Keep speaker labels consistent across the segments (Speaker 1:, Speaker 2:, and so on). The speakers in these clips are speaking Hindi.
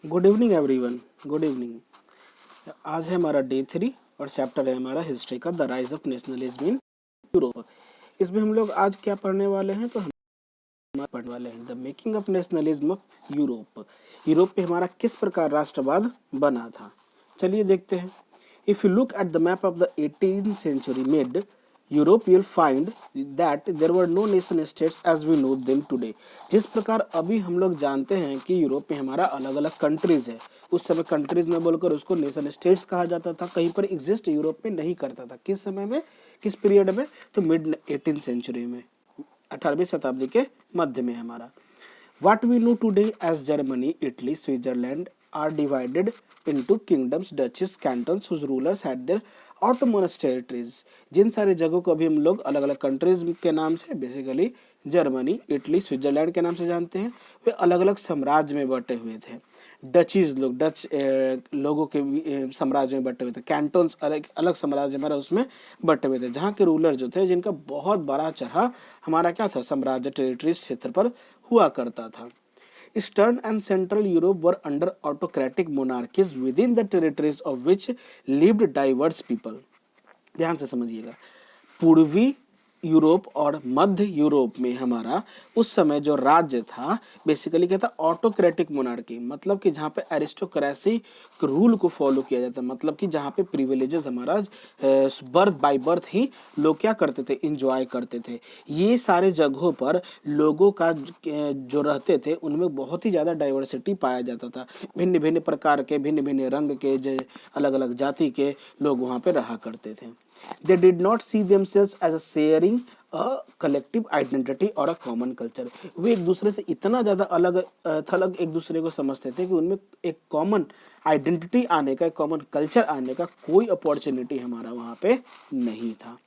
Speaker 1: Good evening everyone. Good evening. आज है हमारा डे 3 और चैप्टर है हमारा हिस्ट्री का the rise of nationalism in Europe. इसमें हम लोग आज क्या पढ़ने वाले हैं, तो हम पढ़ने वाले हैं the making of nationalism of Europe. Europe पे हमारा किस प्रकार राष्ट्रवाद बना था, चलिए देखते हैं। If you look at the map of the 18th century mid Europe, you'll find that there were no nation states as we know them today। जिस प्रकार अभी हम लोग जानते हैं कि यूरोप में हमारा अलग अलग कंट्रीज है, उस समय कंट्रीज में बोलकर उसको नेशन स्टेट्स कहा जाता था, कहीं पर एग्जिस्ट यूरोप में नहीं करता था। किस समय में, किस पीरियड में, तो मिड 18th सेंचुरी में, 18वीं शताब्दी के मध्य में हमारा। What we know today as Germany, Italy, Switzerland are divided into kingdoms, duchies, cantons whose rulers had their autonomous territories। जिन सारे जगहों को अभी हम लोग अलग अलग कंट्रीज के नाम से, बेसिकली जर्मनी, इटली, स्विट्जरलैंड के नाम से जानते हैं, वे अलग अलग साम्राज्य में बटे हुए थे। डचीज लोग, डच लोगों के साम्राज्य में बटे हुए थे। कैंटोन्स अलग अलग साम्राज्य हमारा उसमें बटे हुए थे, जहाँ के रूलर जो थे, जिनका बहुत बड़ा चढ़ा हमारा क्या था, साम्राज्य, टेरिटरीज, क्षेत्र पर हुआ करता था। Eastern and central Europe were under autocratic monarchies with in the territories of which lived diverse people. ध्यान से समझिएगा, पूर्वी यूरोप और मध्य यूरोप में हमारा उस समय जो राज्य था, बेसिकली क्या था, ऑटोक्रेटिक मोनार्की, मतलब कि जहाँ पे एरिस्टोक्रेसी रूल को फॉलो किया जाता है, मतलब कि जहाँ पे प्रिविलेजेस हमारा बर्थ बाय बर्थ ही लोग क्या करते थे, इंजॉय करते थे। ये सारे जगहों पर लोगों का जो रहते थे, उनमें बहुत ही ज़्यादा डाइवर्सिटी पाया जाता था। भिन्न भिन्न प्रकार के, भिन्न भिन्न रंग के, अलग अलग जाति के लोग वहाँ पे रहा करते थे। They did not see themselves as a sharing a collective identity or a common culture। वे एक दूसरे से इतना ज़्यादा अलग थलग एक दूसरे को समझते थे कि उनमें एक कॉमन आइडेंटिटी आने का, एक कॉमन कल्चर आने का कोई अपॉर्चुनिटी हमारा वहाँ पे नहीं था।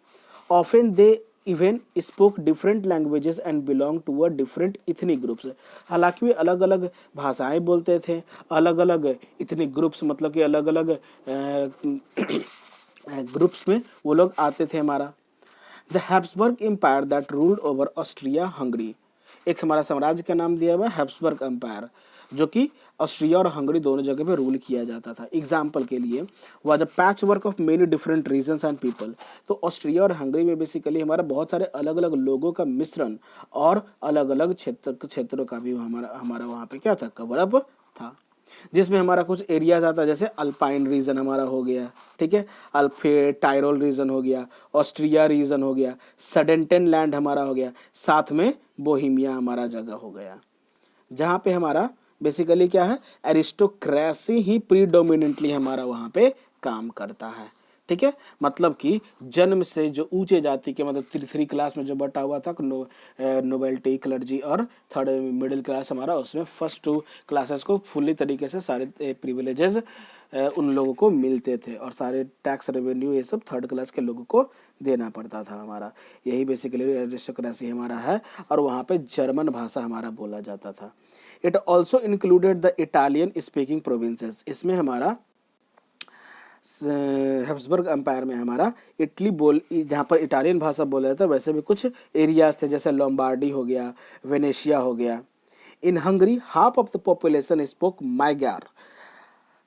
Speaker 1: Often they even spoke different languages and belonged to a different ethnic groups। हालांकि वे अलग अलग भाषाएं बोलते थे, अलग अलग इथनिक ग्रुप्स, मतलब कि अलग अलग ग्रुप्स में वो लोग आते थे हमारा। The Habsburg empire that ruled over Austria Hungary. एक हमारा साम्राज्य का नाम दिया हुआ है हैब्सबर्ग एम्पायर, जो कि ऑस्ट्रिया और हंगरी दोनों जगह पे रूल किया जाता था। एग्जाम्पल के लिए, was a patch work of many different regions and people. तो ऑस्ट्रिया और हंगरी में बेसिकली हमारा बहुत सारे अलग अलग लोगों का मिश्रण और अलग अलग क्षेत्रों का भी हमारा हमारा वहाँ पे क्या था, कवर अप था। जिसमें हमारा कुछ एरियाज आता है, जैसे अल्पाइन रीजन हमारा हो गया, ठीक है, अल्फे टायरोल रीजन हो गया, ऑस्ट्रिया रीजन हो गया, सडेंटेन लैंड हमारा हो गया, साथ में बोहिमिया हमारा जगह हो गया, जहाँ पे हमारा बेसिकली क्या है, एरिस्टोक्रेसी ही प्रीडोमिनेंटली हमारा वहाँ पे काम करता है। ठीक है, मतलब कि जन्म से जो ऊंचे जाति के, मतलब 3 क्लास में जो बटा हुआ था, नोबेल्टी, क्लर्जी और थर्ड मिडिल क्लास हमारा, उसमें फर्स्ट 2 क्लासेस को फुल्ली तरीके से सारे प्रिविलेजेस उन लोगों को मिलते थे, और सारे टैक्स रेवेन्यू ये सब थर्ड क्लास के लोगों को देना पड़ता था हमारा। यही बेसिकली एरिस्टोक्रेसी हमारा है, और वहाँ पे जर्मन भाषा हमारा बोला जाता था। It also included the Italian speaking provinces. इसमें हमारा हैब्सबर्ग एम्पायर में हमारा इटली बोल, जहाँ पर इटालियन भाषा बोला जाता है, वैसे भी कुछ एरियाज थे, जैसे लोम्बार्डी हो गया, वेनेशिया हो गया। इन Hungary half of the population spoke Magyar.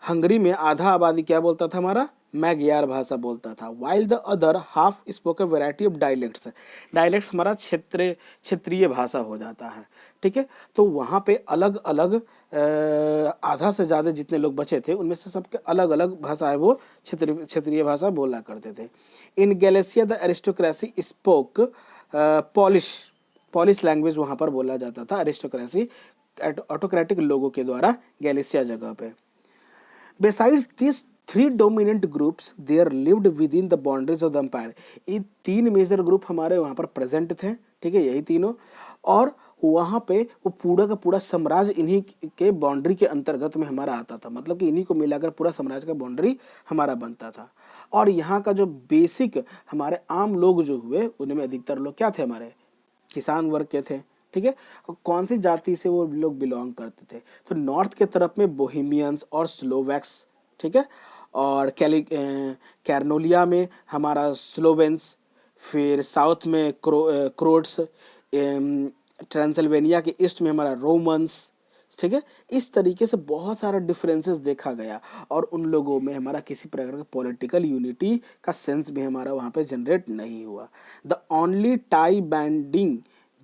Speaker 1: Hungary में आधा आबादी क्या बोलता था हमारा, मैग्यार भाषा बोलता था। While the other half spoke a variety of dialects. Dialects हमारा क्षेत्रीय भाषा हो जाता है। ठीक है, तो वहाँ पे अलग अलग आधा से ज़्यादा जितने लोग बचे थे, उनमें से सबके अलग अलग भाषाएं वो क्षेत्रीय भाषा बोला करते थे। In Galicia the aristocracy spoke Polish, Polish language वहाँ पर बोला जाता था, एरिस्टोक्रेसी ऑटोक्रेटिक लोगों के द्वारा गैलेसिया जगह पे। Besides these 3 dominant groups, there lived within the boundaries of the empire। ये 3 मेजर ग्रुप हमारे वहाँ पर प्रेजेंट थे, ठीक है, यही तीनों, और वहाँ पे वो पूरा का पूरा साम्राज्य इन्हीं के बाउंड्री के अंतर्गत में हमारा आता था, मतलब कि इन्हीं को मिलाकर पूरा साम्राज्य का बाउंड्री हमारा बनता था। और यहाँ का जो बेसिक हमारे आम लोग जो हुए, उनमें अधिकतर लोग क्या थे, हमारे किसान वर्ग के थे। ठीक है, कौन सी जाति से वो लोग बिलोंग करते थे, तो नॉर्थ के तरफ में बोहेमियंस और स्लोवैक्स, ठीक है, और कैरनोलिया में हमारा स्लोवेंस, फिर साउथ में क्रोट्स, ट्रांसिल्वेनिया के ईस्ट में हमारा रोमन्स, ठीक है। इस तरीके से बहुत सारा डिफरेंसेस देखा गया और उन लोगों में हमारा किसी प्रकार का पॉलिटिकल यूनिटी का सेंस भी हमारा वहाँ पे जनरेट नहीं हुआ। The only tie binding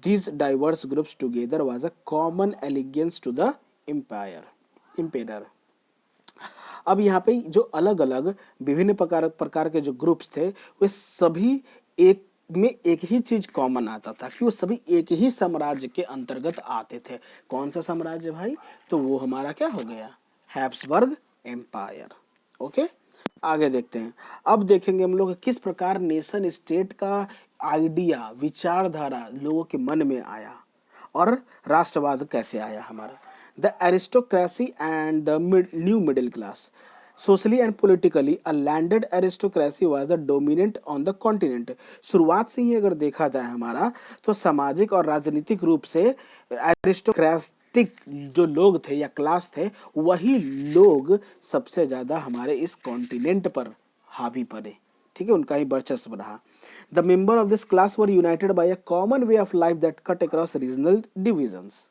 Speaker 1: these diverse groups together was a common allegiance to the emperor। अब यहाँ पे जो अलग अलग विभिन्न प्रकार के जो ग्रुप्स थे वे सभी एक में एक ही चीज कॉमन आता था कि वो सभी एक ही साम्राज्य के अंतर्गत आते थे। कौन सा साम्राज्य भाई? तो वो हमारा क्या हो गया? Habsburg empire. ओके, आगे देखते हैं। अब देखेंगे हम लोग किस प्रकार नेशन स्टेट का आइडिया, विचारधारा लोगों के मन में आया और राष्ट्रवाद कैसे आया हमारा। The aristocracy and the new middle class. Socially and politically a landed aristocracy was the dominant on the continent. शुरुआत से ही अगर देखा जाए हमारा तो सामाजिक और राजनीतिक रूप से एरिस्टोक्रेटिक जो लोग थे या क्लास थे वही लोग सबसे ज्यादा हमारे इस कॉन्टिनेंट पर हावी पड़े। ठीक है, उनका ही वर्चस्व रहा। The member of this class were united by a common way of life that cut across regional divisions.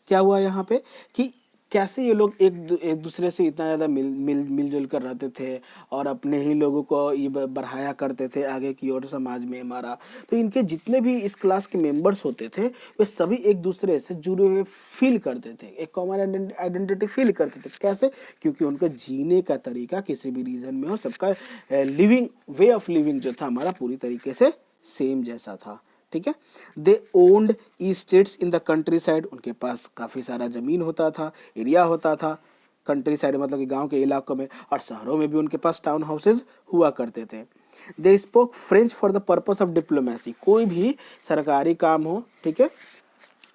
Speaker 1: क्या हुआ यहाँ पे कि कैसे ये लोग एक दूसरे से इतना ज़्यादा मिलजुल कर रहते थे और अपने ही लोगों को ये बढ़ाया करते थे आगे की ओर समाज में हमारा। तो इनके जितने भी इस क्लास के मेंबर्स होते थे वे सभी एक दूसरे से जुड़े हुए फील करते थे, एक कॉमन आइडेंटिटी फील करते थे। कैसे? क्योंकि उनका जीने का तरीका किसी भी रीजन में हो, सबका लिविंग वे ऑफ लिविंग जो था हमारा पूरी तरीके से सेम जैसा था। ठीक है। They owned estates in the countryside. उनके पास काफ़ी सारा ज़मीन होता था, एरिया होता था। कंट्री साइड मतलब कि गांव के इलाकों में, और शहरों में भी उनके पास टाउन हाउसेज हुआ करते थे। They spoke French for the purpose of diplomacy. कोई भी सरकारी काम हो, ठीक है,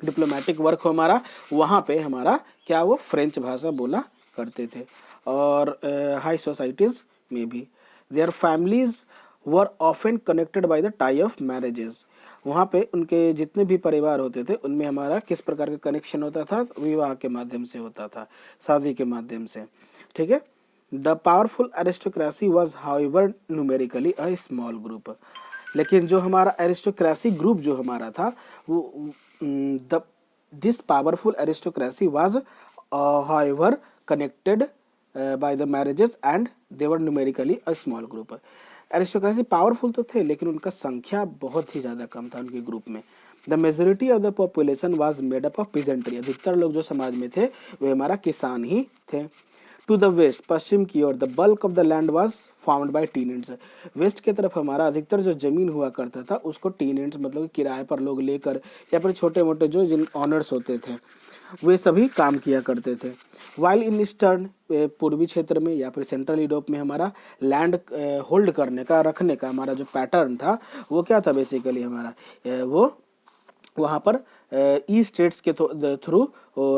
Speaker 1: डिप्लोमेटिक वर्क हो हमारा, वहाँ पे हमारा क्या वो फ्रेंच भाषा बोला करते थे। और हाई सोसाइटीज़ में भी their families were often connected by the tie of marriages. वहाँ पे उनके जितने भी परिवार होते थे उनमें हमारा किस प्रकार का कनेक्शन होता था? विवाह के माध्यम से होता था, शादी के माध्यम से। ठीक है। The powerful aristocracy was however numerically a small group. लेकिन जो हमारा एरिस्टोक्रेसी ग्रुप जो हमारा था वो the this powerful aristocracy was however connected by the marriages and they were numerically a small group. Aristocracy powerful तो थे लेकिन उनका संख्या बहुत ही ज़्यादा कम था उनके ग्रुप में। The majority of the population was made up of peasantry. अधिकतर लोग जो समाज में थे वे हमारा किसान ही थे। टू द वेस्ट, पश्चिम की ओर, the bulk of the land was found by tenants. West की तरफ हमारा अधिकतर जो जमीन हुआ करता था उसको टीनेंट्स मतलब किराए पर लोग लेकर या फिर छोटे मोटे जो जिन ऑनर्स होते थे वे सभी काम किया करते थे। वाइल इन ईस्टर्न, पूर्वी क्षेत्र में या फिर सेंट्रल यूरोप में हमारा लैंड होल्ड करने का, रखने का हमारा जो पैटर्न था वो क्या था? बेसिकली हमारा वो वहाँ पर ई स्टेट्स के थ्रू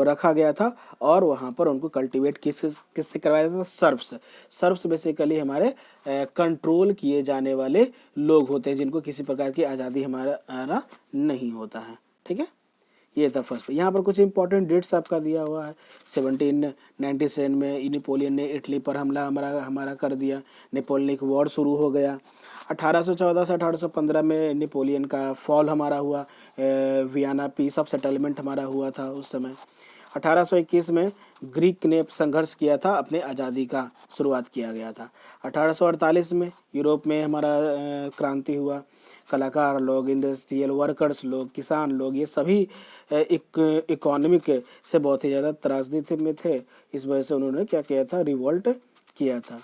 Speaker 1: रखा गया था और वहाँ पर उनको कल्टीवेट किससे करवाया था? सर्ब्स। सर्ब्स बेसिकली हमारे कंट्रोल किए जाने वाले लोग होते हैं जिनको किसी प्रकार की आज़ादी हमारा नहीं होता है। ठीक है, ये था फर्स्ट। यहाँ पर कुछ इंपॉर्टेंट डेट्स आपका दिया हुआ है। 1797 में नेपोलियन ने इटली पर हमला हमारा कर दिया। नेपोलियनिक वॉर शुरू हो गया। 1814 से 1815 में नेपोलियन का फॉल हमारा हुआ। वियना पीस ऑफ सेटलमेंट हमारा हुआ था उस समय। 1821 में ग्रीक ने संघर्ष किया था, अपने आज़ादी का शुरुआत किया गया था। 1848 में यूरोप में हमारा क्रांति हुआ। कलाकार लोग, इंडस्ट्रियल वर्कर्स लोग, किसान लोग, ये सभी इकोनॉमिक से बहुत ही ज़्यादा त्रासदी में थे। इस वजह से उन्होंने क्या किया था? रिवोल्ट किया था।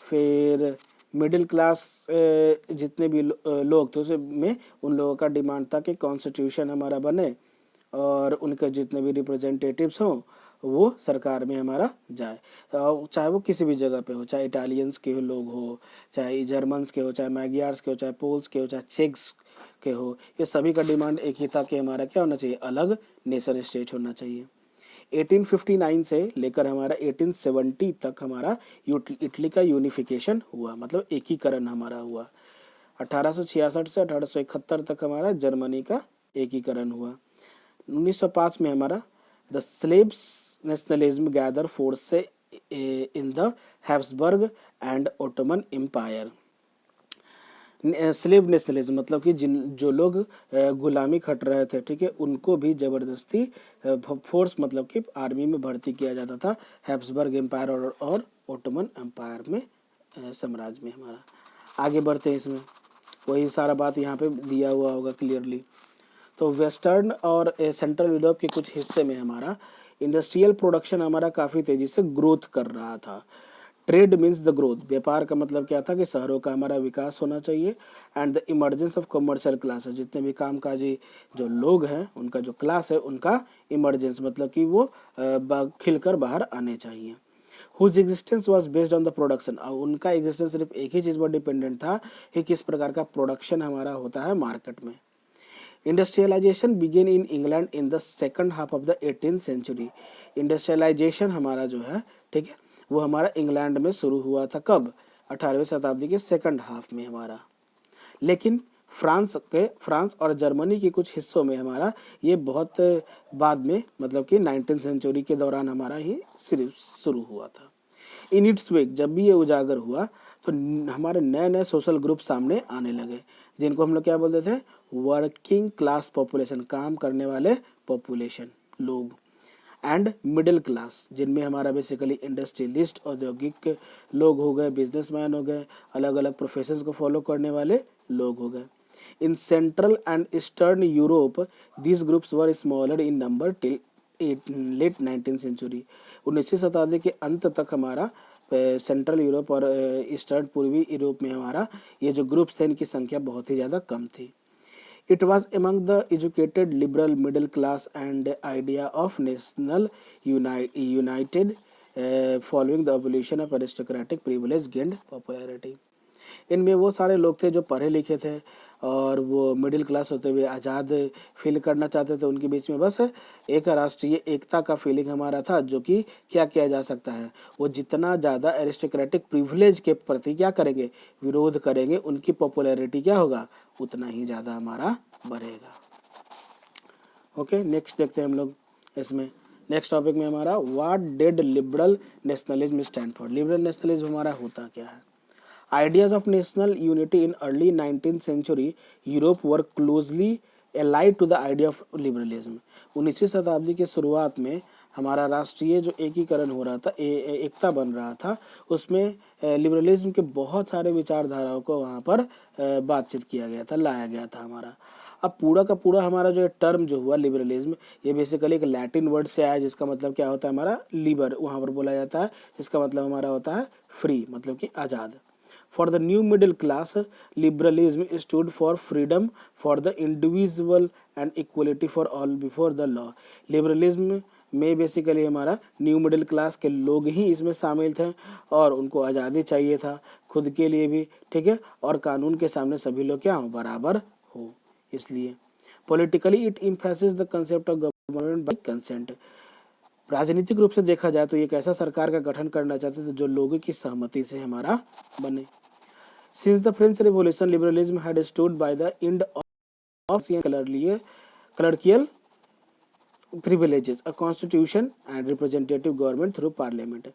Speaker 1: फिर मिडिल क्लास जितने भी लोग थे उसमें उन लोगों का डिमांड था कि कॉन्स्टिट्यूशन हमारा बने और उनके जितने भी रिप्रेजेंटेटिव्स हों वो सरकार में हमारा जाए, चाहे वो किसी भी जगह पे हो, चाहे इटालियंस के लोग हो, चाहे जर्मन्स के हो, चाहे मैगियार्स के हो, चाहे पोल्स के हो, चाहे चेक्स के हो। ये सभी का डिमांड एक ही था कि हमारा क्या होना चाहिए? अलग नेशन स्टेट होना चाहिए। 1859 से लेकर हमारा 1870 तक हमारा इटली का यूनिफिकेशन हुआ, मतलब एकीकरण हमारा हुआ। 1866 से 1871 तक हमारा जर्मनी का एकीकरण हुआ। 1905 में हमारा the Slavs nationalism gather force से in the Habsburg and Ottoman empire. Slav nationalism मतलब कि जिन जो लोग गुलामी खट रहे थे, ठीक है, उनको भी जबरदस्ती फोर्स मतलब कि आर्मी में भर्ती किया जाता था हैब्सबर्ग एम्पायर और ओटोमन एम्पायर में, साम्राज्य में हमारा। आगे बढ़ते हैं, इसमें वही सारा बात यहाँ पे दिया हुआ होगा क्लियरली। तो वेस्टर्न और सेंट्रल यूरोप के कुछ हिस्से में हमारा इंडस्ट्रियल प्रोडक्शन हमारा काफ़ी तेज़ी से ग्रोथ कर रहा था। ट्रेड मीन्स द ग्रोथ, व्यापार का मतलब क्या था कि शहरों का हमारा विकास होना चाहिए। And the emergence of commercial classes, जितने भी कामकाजी जो लोग हैं उनका जो क्लास है उनका इमर्जेंस मतलब कि वो खिलकर बाहर आने चाहिए। Whose existence was based on the production, और उनका एग्जिस्टेंस सिर्फ एक ही चीज़ पर डिपेंडेंट था कि किस प्रकार का प्रोडक्शन हमारा होता है मार्केट में। Industrialisation began in England in the second half of the 18th century. Industrialisation हमारा जो है, ठीक है, वो हमारा इंग्लैंड में शुरू हुआ था कब? 18वीं शताब्दी के सेकंड हाफ में हमारा। लेकिन फ्रांस और जर्मनी के कुछ हिस्सों में हमारा ये बहुत बाद में मतलब कि 19th सेंचुरी के दौरान हमारा ये शुरू हुआ था। इन इट्स वेक, जब भी ये उजागर हुआ तो हमारे नए नए सोशल ग्रुप सामने आने लगे, जिनको हम लोग क्या बोलते थे? वर्किंग क्लास पॉपुलेशन, काम करने वाले पॉपुलेशन लोग, एंड मिडिल क्लास, जिनमें हमारा बेसिकली इंडस्ट्रियलिस्ट, औद्योगिक लोग हो गए, बिजनेसमैन हो गए, अलग अलग प्रोफेशंस को फॉलो करने वाले लोग हो गए। In central and eastern Europe these groups were smaller in number till late 19th century. 19वीं शताब्दी के अंत तक हमारा सेंट्रल यूरोप और ईस्टर्न पूर्वी यूरोप में हमारा ये जो ग्रुप्स थे इनकी संख्या बहुत ही ज़्यादा कम थी। It was among the educated liberal middle class and idea of national united following the abolition of aristocratic privilege gained popularity। इनमें वो सारे लोग थे जो पढ़े लिखे थे और वो मिडिल क्लास होते हुए आज़ाद फील करना चाहते थे। उनके बीच में बस एक राष्ट्रीय एकता का फीलिंग हमारा था, जो कि क्या किया जा सकता है, वो जितना ज़्यादा एरिस्टोक्रेटिक प्रिविलेज के प्रति क्या करेंगे, विरोध करेंगे, उनकी पॉपुलैरिटी क्या होगा, उतना ही ज़्यादा हमारा बढ़ेगा। ओके, नेक्स्ट देखते हैं हम लोग इसमें। नेक्स्ट टॉपिक में हमारा what did liberal nationalism stand for. Liberal nationalism हमारा होता क्या है? Ideas of national unity in early 19th century Europe were closely allied to the idea of liberalism। 19वीं शताब्दी के शुरुआत में हमारा राष्ट्रीय जो एकीकरण हो रहा था, एकता बन रहा था, उसमें लिबरलिज्म के बहुत सारे विचारधाराओं को वहाँ पर बातचीत किया गया था, लाया गया था हमारा। अब पूरा का पूरा हमारा जो टर्म जो हुआ लिबरलिज्म, ये बेसिकली एक लैटिन वर्ड से आया जिसका मतलब क्या होता है हमारा लिबर, वहाँ पर बोला जाता है, जिसका मतलब हमारा होता है फ्री, मतलब कि आज़ाद। For the new middle class, liberalism stood for freedom for the individual and equality for all before the law। Liberalism में बेसिकली हमारा न्यू मिडिल क्लास के लोग ही इसमें शामिल थे और उनको आज़ादी चाहिए था खुद के लिए भी, ठीक है, और कानून के सामने सभी लोग क्या हो, बराबर हो। इसलिए politically it emphasis the concept of government by consent. राजनीतिक रूप से देखा जाए तो एक ऐसा सरकार का गठन करना चाहते थे जो लोगों की सहमति से हमारा बने। Since the French Revolution, liberalism had stood by the end of clerical privileges, a constitution and representative government through parliament।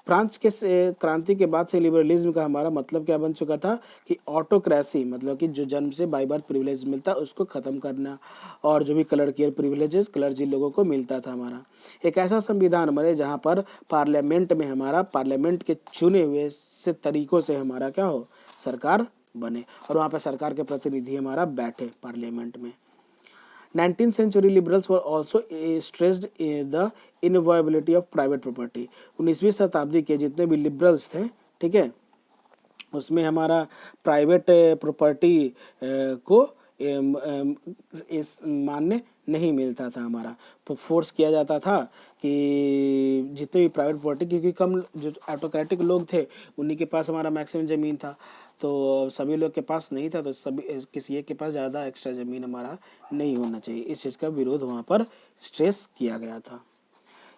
Speaker 1: France के क्रांति के बाद से लिबरलिज्म का हमारा मतलब क्या बन चुका था कि ऑटोक्रेसी, मतलब कि जो जन्म से बाय बर्थ प्रिविलेज मिलता उसको ख़त्म करना, और जो भी क्लर्कियल प्रिविलेजेस क्लर्जी लोगों को मिलता था हमारा, एक ऐसा संविधान बने जहाँ पर पार्लियामेंट में हमारा पार्लियामेंट के चुने हुए से तरीक़ों से हमारा क्या हो, सरकार बने, और वहाँ पर सरकार के प्रतिनिधि हमारा बैठे पार्लियामेंट में। 19th century liberals were also stressed the inviolability of private property। 19वीं शताब्दी के जितने भी लिबरल्स थे, ठीक है, उसमें हमारा प्राइवेट प्रॉपर्टी को इस मान्य नहीं मिलता था, हमारा फोर्स किया जाता था कि जितने भी प्राइवेट प्रॉपर्टी, क्योंकि कम जो ऑटोक्रेटिक लोग थे उन्हीं के पास हमारा मैक्सिमम ज़मीन था, तो सभी लोग के पास नहीं था, तो सभी किसी एक के पास ज़्यादा एक्स्ट्रा ज़मीन हमारा नहीं होना चाहिए, इस चीज़ का विरोध वहाँ पर स्ट्रेस किया गया था।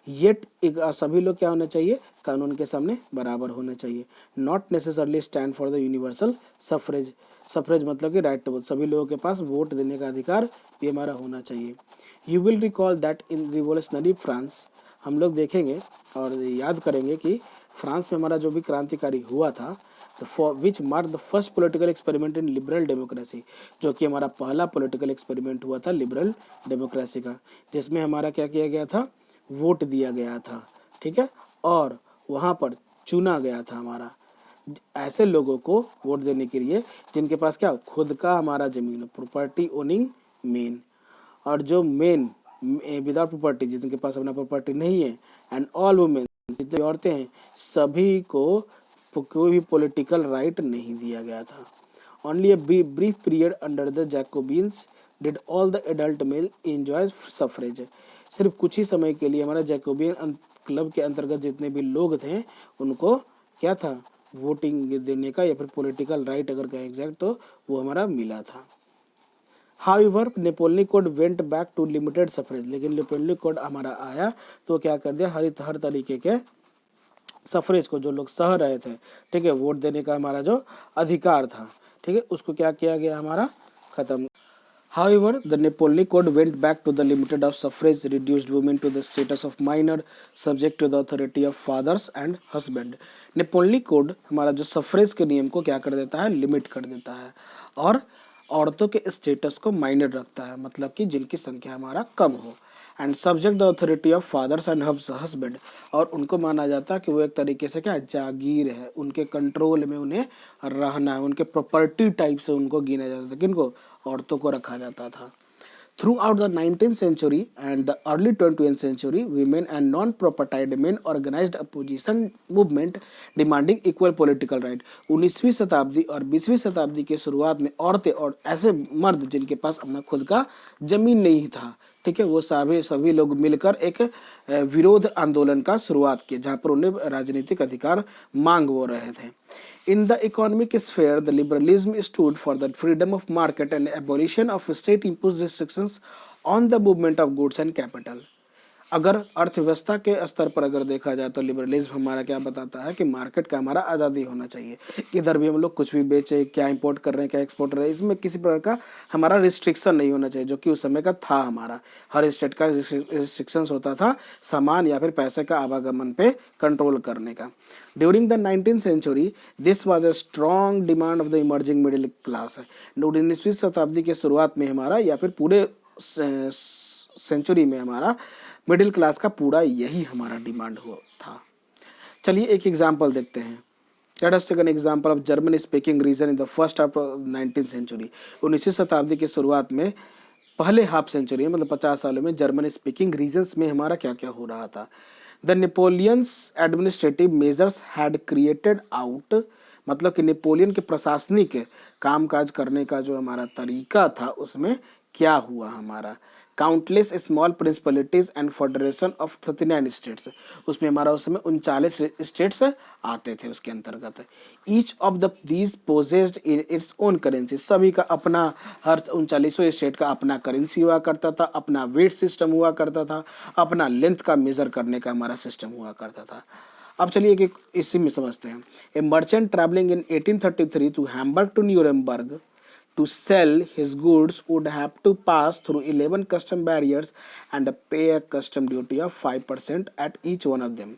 Speaker 1: येट सभी लोग क्या होना चाहिए, कानून के सामने बराबर होना चाहिए। Not necessarily stand for the universal suffrage. Suffrage मतलब कि राइट टू वोट, सभी लोगों के पास वोट देने का अधिकार भी हमारा होना चाहिए। You will recall that in revolutionary France, हम लोग देखेंगे और याद करेंगे कि फ्रांस में हमारा जो भी क्रांतिकारी हुआ था which mark the first political experiment in liberal democracy, जो कि हमारा पहला पॉलिटिकल एक्सपेरिमेंट हुआ था लिबरल डेमोक्रेसी का, जिसमें हमारा क्या किया गया था, वोट दिया गया था, ठीक है, और वहाँ पर चुना गया था हमारा ऐसे लोगों को वोट देने के लिए जिनके पास क्या खुद का हमारा जमीन, प्रॉपर्टी ओनिंग मेन, और जो मेन विदाउट प्रॉपर्टी, जिनके पास अपना प्रॉपर्टी नहीं है, एंड ऑल वुमेन, जितनी औरतें हैं, सभी को कोई भी पॉलिटिकल राइट नहीं दिया गया था। Only a brief period under the Jacobians did all the adult mail enjoy suffrage, सिर्फ कुछ ही समय के लिए हमारा जैकोबियन क्लब के अंतर्गत जितने भी लोग थे उनको क्या था, वोटिंग देने का या फिर पॉलिटिकल राइट अगर कहें एग्जैक्ट तो वो हमारा मिला था। However, Napoleon code went back to limited suffrage, लेकिन नेपोलियन कोड हमारा आया तो क्या कर दिया, हर तरीके के सफरेज को, जो लोग सह रहे थे, ठीक है, वोट देने का हमारा जो अधिकार था, ठीक है, उसको क्या किया गया, हमारा खत्म। However, the Napoleonic Code went back to the limit of suffrage, reduced women to the status of minor, subject to the authority of fathers and husband. Napoleonic code हमारा जो सफरेज के नियम को क्या कर देता है, लिमिट कर देता है, और औरतों के स्टेटस को माइनर रखता है, मतलब कि जिनकी संख्या हमारा कम हो, and subject the authority of fathers and husband, और उनको माना जाता है कि वो एक तरीके से क्या जागीर है, उनके कंट्रोल में उन्हें रहना है, उनके प्रॉपर्टी टाइप से उनको गिना जाता था, किनको, औरतों को रखा जाता था। Throughout the 19th century and the early 20th century, women and non-propertied men organized a opposition movement demanding equal political right. 19वीं शताब्दी और 20वीं शताब्दी के शुरुआत में औरतें और ऐसे मर्द जिनके पास अपना खुद का जमीन नहीं था, ठीक है, वो सभी लोग मिलकर एक विरोध आंदोलन का शुरुआत किया, जहाँ पर उन्हें राजनीतिक अधिकार मांग वो रहे थे। In the economic sphere, the liberalism stood for the freedom of market and abolition of state-imposed restrictions on the movement of goods and capital. अगर अर्थव्यवस्था के स्तर पर अगर देखा जाए तो लिबरलिज्म हमारा क्या बताता है कि मार्केट का हमारा आज़ादी होना चाहिए, इधर भी हम लोग कुछ भी बेचे, क्या इंपोर्ट कर रहे हैं, क्या एक्सपोर्ट कर रहे हैं, इसमें किसी प्रकार का हमारा रिस्ट्रिक्शन नहीं होना चाहिए, जो कि उस समय का था। हमारा हर स्टेट का रिस्ट्रिक्शंस होता था सामान या फिर पैसे का आवागमन पे कंट्रोल करने का। During the 19th century this was a strong demand of the emerging middle class. 19वीं शताब्दी के शुरुआत में हमारा या फिर पूरे सेंचुरी में हमारा मिडिल क्लास का पूरा यही हमारा डिमांड हुआ था। चलिए एक एग्जांपल देखते हैं। Let us take an example of German speaking region in the first half of 19th century. 19वीं शताब्दी की शुरुआत में पहले हाफ सेंचुरी मतलब 50 सालों में जर्मन स्पीकिंग रीजन्स में हमारा क्या क्या हो रहा था। The Napoleon's administrative measures had created out, मतलब कि नेपोलियन के प्रशासनिक कामकाज करने का जो हमारा तरीका था उसमें क्या हुआ, हमारा countless small principalities and federation of 39 states, उसमें हमारा उस समय 39 स्टेट्स आते थे उसके अंतर्गत। Each of the these possessed its own currency, सभी का अपना, हर 39 स्टेट का अपना करेंसी हुआ करता था, अपना वेट सिस्टम हुआ करता था, अपना लेंथ का मेजर करने का हमारा सिस्टम हुआ करता था। अब चलिए एक इसी में समझते हैं। A merchant travelling in 1833 to Hamburg to Nuremberg to sell his goods would have to pass through 11 custom barriers and pay a custom duty of 5% at each one of them.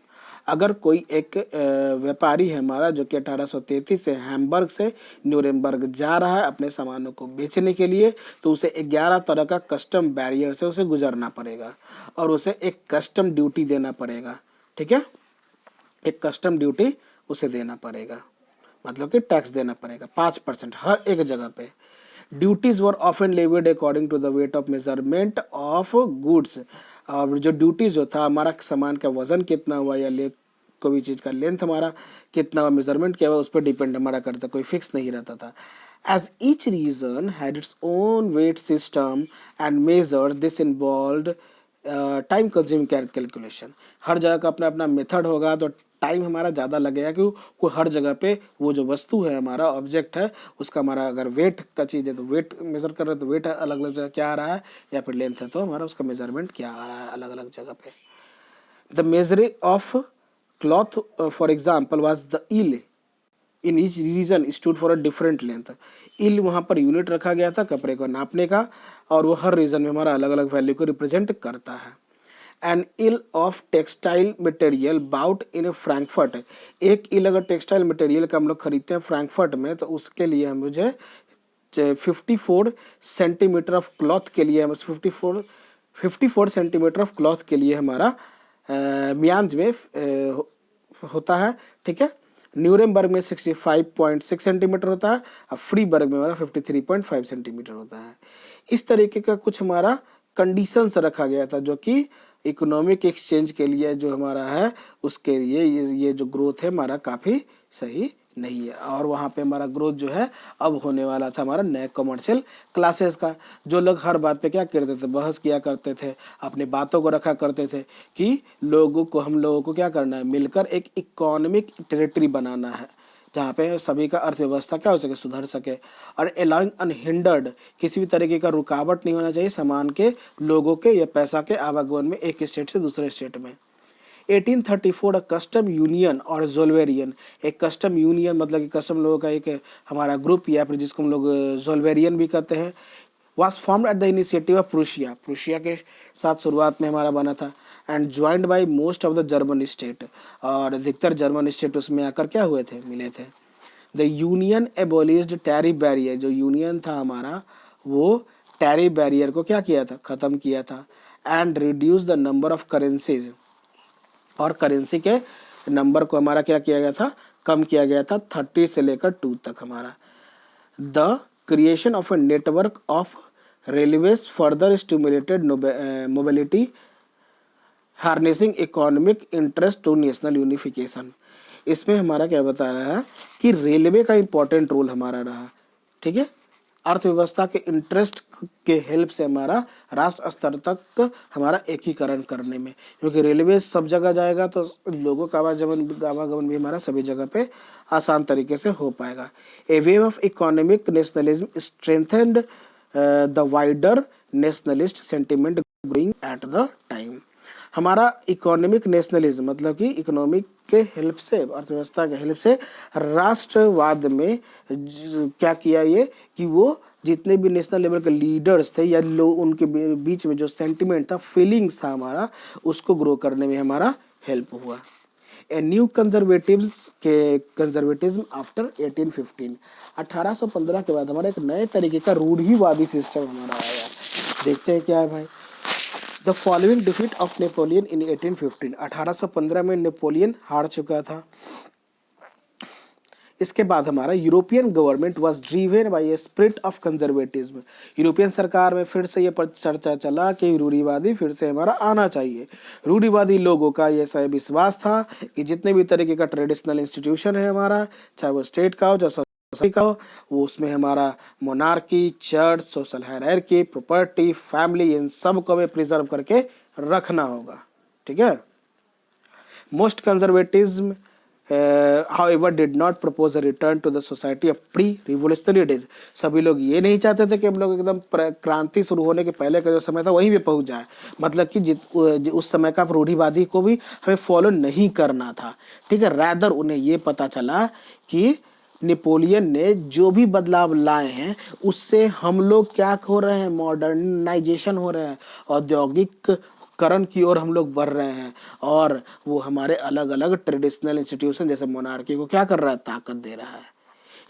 Speaker 1: अगर कोई एक व्यापारी है हमारा जो कि 1833 से हैम्बर्ग से न्यूरेमबर्ग जा रहा है अपने सामानों को बेचने के लिए, तो उसे 11 तरह का कस्टम बैरियर से उसे गुजरना पड़ेगा और उसे एक कस्टम ड्यूटी देना पड़ेगा, ठीक है, एक कस्टम ड्यूटी उसे देना पड़ेगा, मतलब कि टैक्स देना पड़ेगा 5% हर एक जगह पे। Duties were often levied according to the weight of measurement of goods, और जो ड्यूटीज जो था हमारा सामान का वजन कितना हुआ या कोई भी चीज़ का लेंथ हमारा कितना हुआ, मेजरमेंट क्या हुआ, उस पर डिपेंड हमारा करता, कोई फिक्स नहीं रहता था। As each region had its own weight system and measures, this involved time consuming calculation, हर जगह का अपना अपना मेथड होगा तो टाइम हमारा ज़्यादा लगेगा, क्योंकि हर जगह पे वो जो वस्तु है हमारा ऑब्जेक्ट है उसका हमारा अगर वेट का चीज़ है तो वेट मेजर कर रहे हैं तो वेट अलग अलग जगह क्या आ रहा है, या फिर लेंथ है तो हमारा उसका मेजरमेंट क्या आ रहा है अलग अलग जगह पे। The measuring of cloth for example was the ell in each region stood for a different length. Ell वहाँ पर यूनिट रखा गया था कपड़े को नापने का और वो हर रीजन में हमारा अलग अलग वैल्यू को रिप्रेजेंट करता है। An ell of textile material bought in Frankfurt, एक इल अगर टेक्सटाइल मटेरियल का हम लोग खरीदते हैं फ्रैंकफर्ट में, तो उसके लिए मुझे 54 सेंटीमीटर ऑफ क्लॉथ के लिए 54 सेंटीमीटर ऑफ क्लॉथ के लिए हमारा म्यांज में होता है, ठीक है। न्यूरेमबर्ग में 65.6 सेंटीमीटर होता है, और फ्रीबर्ग में हमारा 53.5 सेंटीमीटर होता है। इस तरीके का कुछ हमारा कंडीशंस रखा गया था, जो कि इकोनॉमिक एक्सचेंज के लिए जो हमारा है उसके लिए ये जो ग्रोथ है हमारा काफ़ी सही नहीं है। और वहाँ पे हमारा ग्रोथ जो है अब होने वाला था हमारा नए कमर्शियल क्लासेस का। जो लोग हर बात पे क्या करते थे, बहस किया करते थे, अपनी बातों को रखा करते थे कि हम लोगों को क्या करना है, मिलकर एक इकोनॉमिक टेरिटरी बनाना है जहाँ पे सभी का अर्थव्यवस्था क्या हो सके, सुधर सके, और अलाउइंग अनहिंडर्ड, किसी भी तरीके का रुकावट नहीं होना चाहिए सामान के, लोगों के या पैसा के आवागमन में एक स्टेट से दूसरे स्टेट में। 1834 कस्टम यूनियन और जोल्वेरियन, एक कस्टम यूनियन मतलब कि कस्टम लोगों का एक हमारा ग्रुप, या फिर जिसको हम लोग जोल्वेरियन भी कहते हैं, was formed at the initiative of Prussia, Prussia के साथ शुरुआत में हमारा बना था, and joined bye most of the German state, और अधिकतर जर्मन स्टेट उसमें आकर क्या हुए थे, मिले थे। द यूनियन एबोलिश्ड टैरिफ बैरियर, जो यूनियन था हमारा वो टैरिफ बैरियर को क्या किया था, खत्म किया था, and reduce the number of currencies, और करेंसी के नंबर को हमारा क्या किया गया था, कम किया गया था, 30 से लेकर 2 तक हमारा। The creation of a network of railways further stimulated mobility, harnessing economic interest to national unification. इसमें हमारा क्या बता रहा है कि रेलवे का इंपॉर्टेंट रोल हमारा रहा, ठीक है, अर्थव्यवस्था के इंटरेस्ट के हेल्प से हमारा राष्ट्र स्तर तक हमारा एकीकरण करने में, क्योंकि रेलवे सब जगह जाएगा तो लोगों का आवागमन भी हमारा सभी जगह पे आसान तरीके से हो पाएगा। A wave of economic nationalism strengthened the wider nationalist sentiment growing at the time. हमारा इकोनॉमिक नेशनलिज्म मतलब कि इकोनॉमिक के हेल्प से, अर्थव्यवस्था के हेल्प से राष्ट्रवाद में क्या किया ये कि वो जितने भी नेशनल लेवल के लीडर्स थे या लोग, उनके बीच में जो सेंटिमेंट था, फीलिंग्स था हमारा, उसको ग्रो करने में हमारा हेल्प हुआ। ए न्यू कंजर्वेटिज्म आफ्टर 1815, 1815 के बाद हमारा एक नए तरीके का रूढ़िवादी सिस्टम हमारा आया। देखते हैं क्या है भाई। The following defeat of Napoleon in 1815, 1815 में नेपोलियन हार चुका था। इसके बाद हमारा European government was driven bye a spirit of conservatism, European सरकार में फिर से ये चर्चा चला कि रूढ़िवादी फिर से हमारा आना चाहिए। रूढ़िवादी लोगों का ये ऐसा विश्वास था कि जितने भी तरीके का ट्रेडिशनल इंस्टीट्यूशन है हमारा, चाहे वो स्टेट का हो चाहे सोसाइटी का हो, वो उसमें हमारा monarchy, church, social hierarchy, property, family, इन सब को हमें प्रिजर्व करके रखना होगा, ठीक है। Most conservatism however did not propose a return to the society of pre-revolutionary days, सभी लोग ये नहीं चाहते थे कि हम लोग एकदम क्रांति शुरू होने के पहले का जो समय था वहीं पे पहुंच जाए, मतलब कि उस समय का रूढ़िवादी को भी हमें फॉलो नहीं करना था, ठीक है। रैदर उन्हें ये पता चला कि नेपोलियन ने जो भी बदलाव लाए हैं उससे हम लोग क्या हो रहे हैं, मॉडर्नाइजेशन हो रहे हैं, औद्योगिक करण की ओर हम लोग बढ़ रहे हैं, और वो हमारे अलग अलग ट्रेडिशनल इंस्टीट्यूशन जैसे मोनार्की को क्या कर रहा है, ताकत दे रहा है।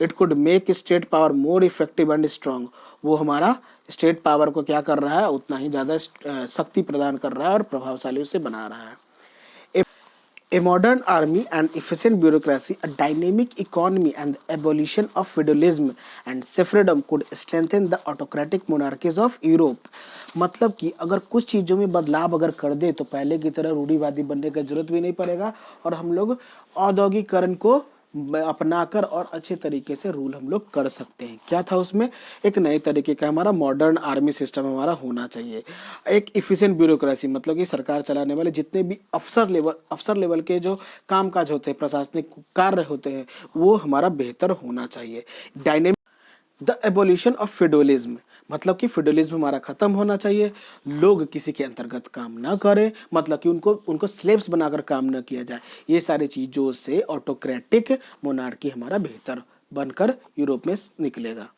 Speaker 1: It could make state power more effective and strong, वो हमारा स्टेट पावर को क्या कर रहा है, उतना ही ज़्यादा शक्ति प्रदान कर रहा है और प्रभावशाली उसे बना रहा है। A modern army and efficient bureaucracy, a dynamic economy, and the abolition of feudalism and serfdom could strengthen the autocratic monarchies of Europe. मतलब कि अगर कुछ चीज़ों में बदलाव अगर कर दे तो पहले की तरह रूढ़िवादी बनने का जरूरत भी नहीं पड़ेगा, और हम लोग औद्योगिकरण को अपनाकर और अच्छे तरीके से रूल हम लोग कर सकते हैं। क्या था उसमें, एक नए तरीके का हमारा मॉडर्न आर्मी सिस्टम हमारा होना चाहिए, एक इफिशिएंट ब्यूरोक्रेसी मतलब कि सरकार चलाने वाले जितने भी अफसर लेवल के जो कामकाज होते हैं, प्रशासनिक कार्य होते हैं, वो हमारा बेहतर होना चाहिए। Dynamic the abolition of federalism मतलब कि फेडरलिज्म हमारा खत्म होना चाहिए, लोग किसी के अंतर्गत काम ना करें, मतलब कि उनको स्लेव्स बनाकर काम ना किया जाए। ये सारी चीज़ों से ऑटोक्रेटिक मोनार्की हमारा बेहतर बनकर यूरोप में निकलेगा।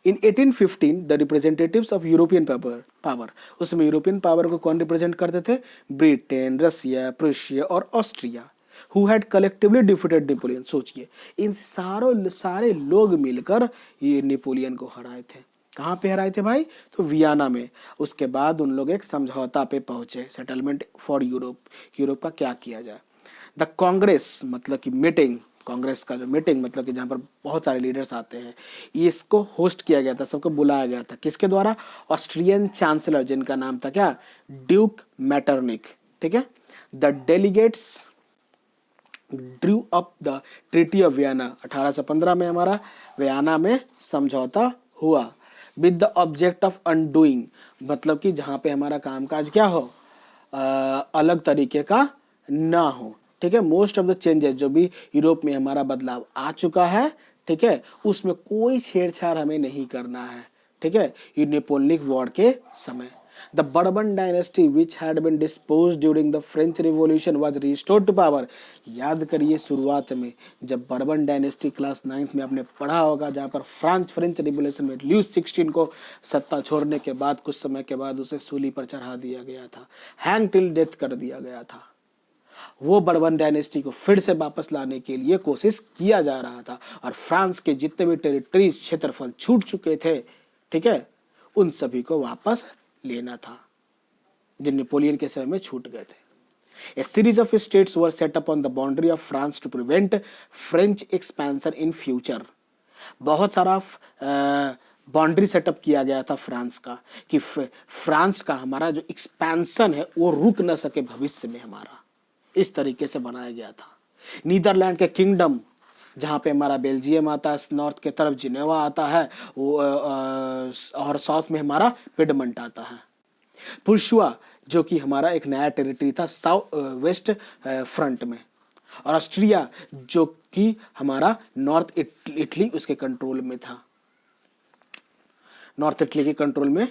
Speaker 1: इन 1815 the representatives of European power, उसमें यूरोपियन पावर को कौन रिप्रेजेंट करते थे? ब्रिटेन, रसिया, प्रूशिया और Austria, who had collectively defeated Napoleon. सोचिए, इन सारे लोग मिलकर ये नेपोलियन को हराए थे। कहाँ पे हराए थे भाई? तो वियना में। उसके बाद उन लोग एक समझौता पे पहुंचे, सेटलमेंट फॉर यूरोप, यूरोप का क्या किया जाए। द कांग्रेस मतलब कि मीटिंग, कांग्रेस का जो मीटिंग मतलब कि जहाँ पर बहुत सारे लीडर्स आते हैं, इसको होस्ट किया गया था, सबको बुलाया गया था। किसके द्वारा? ऑस्ट्रियन चांसलर, जिनका नाम था क्या? Duke Metternich. ठीक है। The delegates Drew up the treaty of Vienna, 1815 में हमारा वियना में समझौता हुआ। With the object of undoing, मतलब कि जहाँ पे हमारा कामकाज क्या हो, अलग तरीके का ना हो। ठीक है। मोस्ट ऑफ द चेंजेस, जो भी यूरोप में हमारा बदलाव आ चुका है, ठीक है, उसमें कोई छेड़छाड़ हमें नहीं करना है। ठीक है। ये नेपोलियनिक वॉर के समय the Bourbon dynasty which had been deposed during the French revolution was restored to power. याद करिए शुरुआत में जब बर्बन डायनेस्टी क्लास 9th में आपने पढ़ा होगा, जहाँ पर फ्रेंच रिवॉल्यूशन में लुई 16 को सत्ता छोड़ने के बाद कुछ समय के बाद उसे सूली पर चढ़ा दिया गया था, हैंग टिल डेथ कर दिया गया था। वो बर्बन डायनेस्टी को फिर से वापस लाने के लिए कोशिश किया जा रहा था, और फ्रांस के जितने भी टेरिटरीज, क्षेत्रफल छूट चुके थे, ठीक है, उन सभी को वापस लेना था, जो नेपोलियन के समय में छूट गए थे। A series of states were set up on the boundary of France to prevent French expansion in future. बहुत सारा बाउंड्री सेटअप किया गया था फ्रांस का, कि फ्रांस का हमारा जो एक्सपेंशन है वो रुक न सके भविष्य में हमारा, इस तरीके से बनाया गया था। नीदरलैंड के किंगडम, जहाँ पे हमारा बेल्जियम आता है, नॉर्थ के तरफ जिनेवा आता है, वो और साउथ में हमारा पिडमंट आता है। पुर्शुआ, जो कि हमारा एक नया टेरिटरी था साउथ वेस्ट फ्रंट में, और ऑस्ट्रिया जो कि हमारा नॉर्थ इटली उसके कंट्रोल में था, नॉर्थ इटली के कंट्रोल में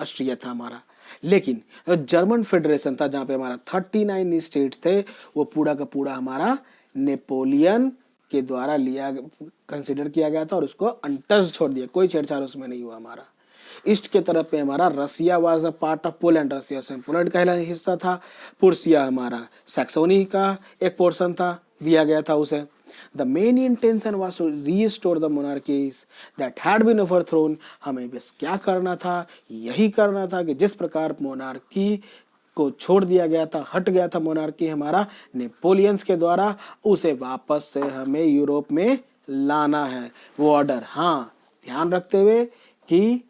Speaker 1: ऑस्ट्रिया था हमारा। लेकिन जर्मन फेडरेशन था, जहाँ पे हमारा 39 स्टेट्स थे, वो पूरा का पूरा हमारा नेपोलियन के द्वारा कंसिडर किया गया था, और उसको अनटच्ड छोड़ दिया, कोई छेड़छाड़ उसमें नहीं हुआ हमारा। ईस्ट के तरफ पे हमारा Russia was a part of Poland, Russia से पोलैंड का हिस्सा था। पुर्सिया हमारा सैक्सोनी का एक पोर्शन था, दिया गया था उसे। The main intention was to restore the monarchies that had been overthrown. हमें बस क्या करना था, यही करना था कि जिस प्रकार मोनार्की को छोड़ दिया गया था, हट गया था मोनार्की हमारा नेपोलियंस के द्वारा, उसे वापस से हमें यूरोप में लाना है, वो ऑर्डर। हाँ, ध्यान रखते हुए कि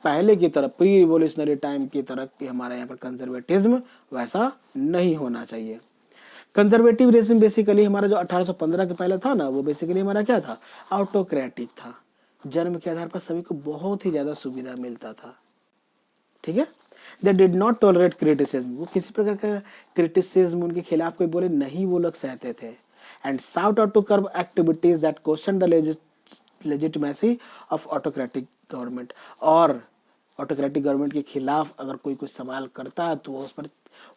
Speaker 1: पहले की तरह प्री रिवोल्यूशनरी टाइम की तरह कि हमारे यहाँ पर कंजर्वेटिज्म वैसा नहीं होना चाहिए। कंजर्वेटिविज्म बेसिकली हमारा जो 1815 के पहले था ना, वो बेसिकली हमारा क्या था, ऑटोक्रेटिक था। जन्म के आधार पर सभी को बहुत ही ज्यादा सुविधा मिलता था। ठीक है। They did not tolerate criticism, वो किसी प्रकार का क्रिटिसिज्म उनके खिलाफ कोई बोले नहीं, वो लोग सहते थे। And sought out to curb activities that question the legitimacy of autocratic government. और ऑटोक्रेटिक गवर्नमेंट के खिलाफ अगर कोई कुछ सवाल करता है तो वो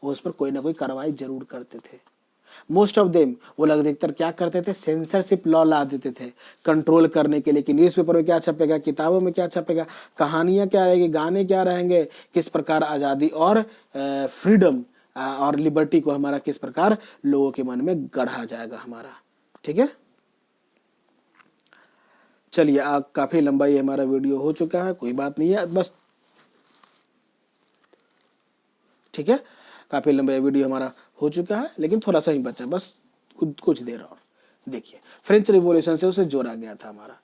Speaker 1: उस पर कोई ना कोई कार्रवाई जरूर करते थे। मोस्ट ऑफ देम, वो लोग अधिकतर क्या करते थे, सेंसरशिप लॉ ला देते थे कंट्रोल करने के लिए, कि न्यूज़पेपर में क्या छपेगा, किताबों में क्या छपेगा, कहानियां क्या रहेगी, गाने क्या रहेंगे, किस प्रकार आज़ादी और फ्रीडम और लिबर्टी को हमारा किस प्रकार लोगों के मन में गढ़ा जाएगा हमारा। ठीक है। चलिए, काफी लंबा ये हमारा वीडियो हो चुका है, कोई बात नहीं है, बस ठीक है, काफी लंबा वीडियो हमारा हो चुका है, लेकिन थोड़ा सा ही बचा, बस कुछ देर और। देखिए, फ्रेंच रिवॉल्यूशन से उसे जोड़ा गया था हमारा।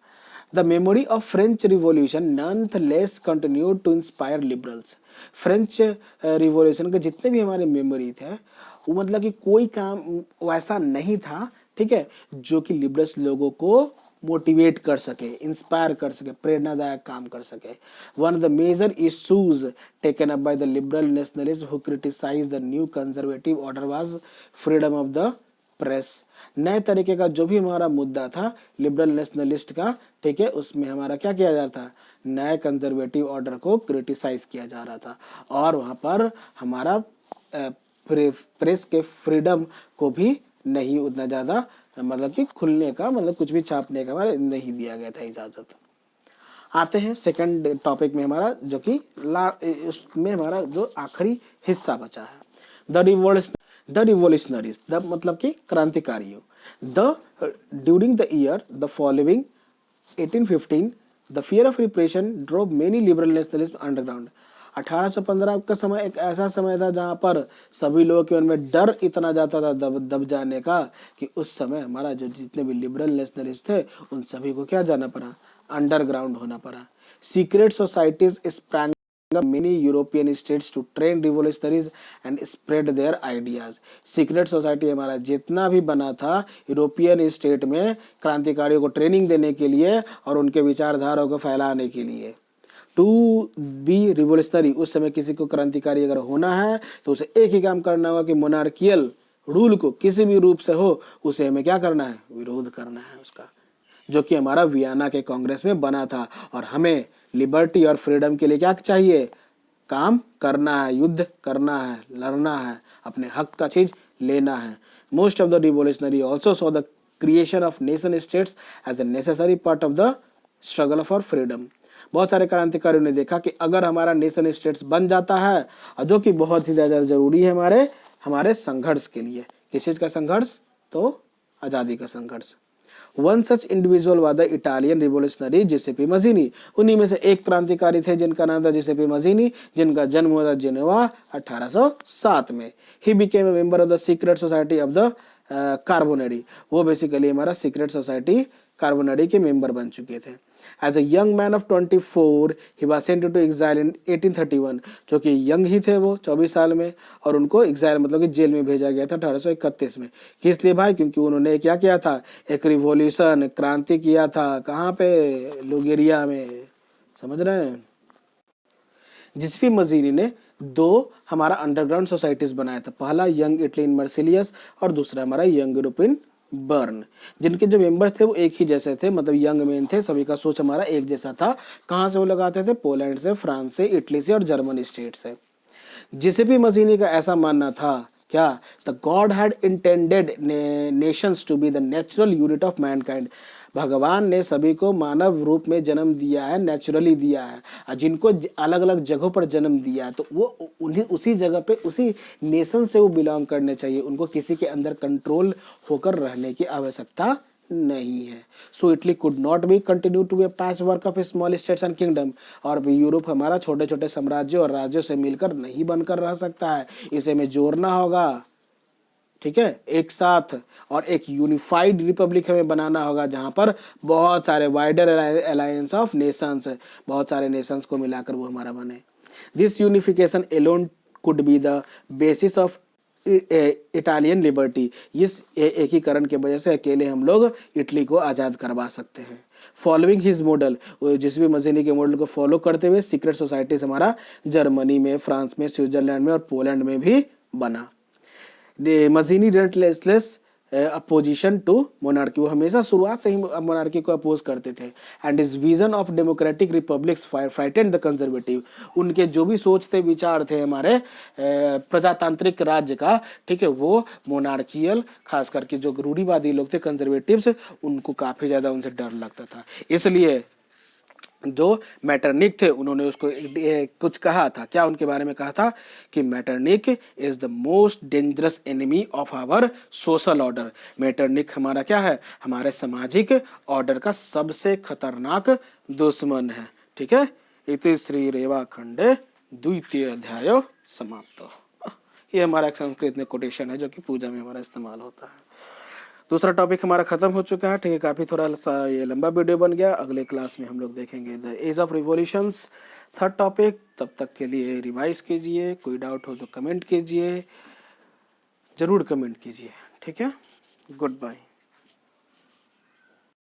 Speaker 1: The memory of French revolution nonetheless continued to inspire liberals. French revolution के जितने भी हमारे मेमोरी थे, वो मतलब कि कोई काम वैसा नहीं था, ठीक है, जो कि लिबरल्स लोगों को मोटिवेट कर सके, इंस्पायर कर सके, प्रेरणादायक काम कर सके। One of the major issues taken up by the liberal nationalist who criticise the new conservative order was freedom of the press. नए तरीके का जो भी हमारा मुद्दा था लिबरल नेशनलिस्ट का, ठीक है, उसमें हमारा क्या किया जा रहा था, नए कंजर्वेटिव ऑर्डर को क्रिटिसाइज किया जा रहा था, और वहां पर हमारा प्रेस के फ्रीडम को भी नहीं उतना ज्यादा मतलब कि खुलने का, मतलब कुछ भी छापने का हमारे नहीं दिया गया था इजाजत। आते हैं सेकंड टॉपिक में हमारा, जो कि इसमें हमारा जो आखिरी हिस्सा बचा है, द रिवोल्यूशनरीज, द मतलब कि क्रांतिकारियों। The during the year the following 1815 the fear of repression drove many liberal nationalism underground. 1815 का समय एक ऐसा समय था जहां पर सभी लोगों के मन में डर इतना जाता था दब जाने का, कि उस समय हमारा जो जितने भी लिबरल नेशनलिस्ट थे उन सभी को क्या जाना पड़ा, अंडरग्राउंड होना पड़ा। Secret societies sprang many European states to train revolutionaries and spread their ideas। Secret society हमारा जितना भी बना था यूरोपियन स्टेट में क्रांतिकारियों को ट्रेनिंग देने के लिए और उनके विचारधाराओं को फैलाने के लिए। टू बी रिवोल्यूशनरी, उस समय किसी को क्रांतिकारी अगर होना है तो उसे एक ही काम करना होगा कि मोनार्कियल रूल को किसी भी रूप से हो उसे हमें क्या करना है, विरोध करना है उसका, जो कि हमारा वियना के कांग्रेस में बना था। और हमें लिबर्टी और फ्रीडम के लिए क्या चाहिए, काम करना है, युद्ध करना है, लड़ना है, अपने हक का चीज लेना है। Most of the revolutionary also saw the creation of nation states as a necessary part of the struggle for freedom. बहुत सारे क्रांतिकारियों ने देखा कि अगर हमारा नेशन स्टेट्स बन जाता है, और जो कि बहुत ही ज्यादा जरूरी है हमारे संघर्ष के लिए। किस चीज का संघर्ष, तो आजादी का संघर्ष। One such individual was the Italian revolutionary Giuseppe Mazzini. उन्हीं में से एक क्रांतिकारी थे जिनका नाम था जिसेपी मजीनी, जिनका जन्म हुआ था जिनेवा 1807 में। He became a member of the secret society of the Carbonari. वो बेसिकली हमारा सीक्रेट सोसाइटी कार्बोनरी के मेंबर बन चुके थे। As a young man of 24 he was sent to exile in 1831। जो कि यंग ही थे वो 24 साल में, और उनको एग्जाइल मतलब कि जेल में भेजा गया था 1831 में। किस लिए भाई, क्योंकि उन्होंने क्या किया था, एक रिवॉल्यूशन क्रांति किया था। कहाँ पे, लुगेरिया में, समझ रहे हैं। जिसपी मजीनी ने दो हमारा अंडरग्राउंड सोसाइटीज बनाया था, पहला यंग इटली इन मर्सिलियस और दूसरा हमारा यंग यूरोप इन बर्न। जिनके जो मेंबर्स थे वो एक ही जैसे थे, मतलब यंग मैन थे, सभी का सोच हमारा एक जैसा था। कहाँ से वो लोग आते थे, पोलैंड से, फ्रांस से, इटली से और जर्मन स्टेट से। जिसेपी मजीनी का ऐसा मानना था क्या, the God had intended nations to be the natural unit of mankind. भगवान ने सभी को मानव रूप में जन्म दिया है, नेचुरली दिया है, और जिनको अलग अलग जगहों पर जन्म दिया है तो वो उन्हें उसी जगह पे उसी नेशन से वो बिलोंग करने चाहिए। उनको किसी के अंदर कंट्रोल होकर रहने की आवश्यकता नहीं है। So Italy could not be continue to be patch work of small states and kingdom. और भी यूरोप हमारा छोटे छोटे साम्राज्यों और राज्यों से मिलकर नहीं बनकर रह सकता है, इसे हमें जोड़ना होगा, ठीक है, एक साथ, और एक यूनिफाइड रिपब्लिक हमें बनाना होगा जहां पर बहुत सारे वाइडर अलायंस ऑफ नेशंस, बहुत सारे नेशंस को मिलाकर वो हमारा बने। This unification alone could be the basis of Italian liberty. इस एकीकरण के वजह से अकेले हम लोग इटली को आज़ाद करवा सकते हैं। फॉलोइंग हिज मॉडल, जिस भी मजीनी के मॉडल को फॉलो करते हुए सीक्रेट सोसाइटीज हमारा जर्मनी में, फ्रांस में, स्विट्जरलैंड में और पोलैंड में भी बना। मजीनी रेंटलेसलेस अपोजिशन टू मोनार्की, वो हमेशा शुरुआत से ही मोनार्की को अपोज करते थे। And is vision of democratic republics frightened the conservative. उनके जो भी सोच थे, विचार थे हमारे प्रजातांत्रिक राज्य का, ठीक है, वो मोनार्कियल, खास करके जो रूढ़िवादी लोग थे, कंजर्वेटिव्स, उनको काफी ज्यादा उनसे डर लगता था। इसलिए जो मैटरनिक थे उन्होंने उसको कुछ कहा था, क्या उनके बारे में कहा था कि Metternich is the most dangerous enemy of our social order. Metternich हमारा क्या है, हमारे सामाजिक ऑर्डर का सबसे खतरनाक दुश्मन है, ठीक है। इति श्री रेवा खंडे द्वितीय अध्याय समाप्त। ये हमारा एक संस्कृत में कोटेशन है जो कि पूजा में हमारा इस्तेमाल होता है। दूसरा टॉपिक हमारा खत्म हो चुका है, ठीक है, काफी थोड़ा सा ये लंबा वीडियो बन गया। अगले क्लास में हम लोग देखेंगे the age of revolutions, third topic. तब तक के लिए रिवाइज कीजिए, कोई डाउट हो तो कमेंट कीजिए, जरूर कमेंट कीजिए, ठीक है। Good bye.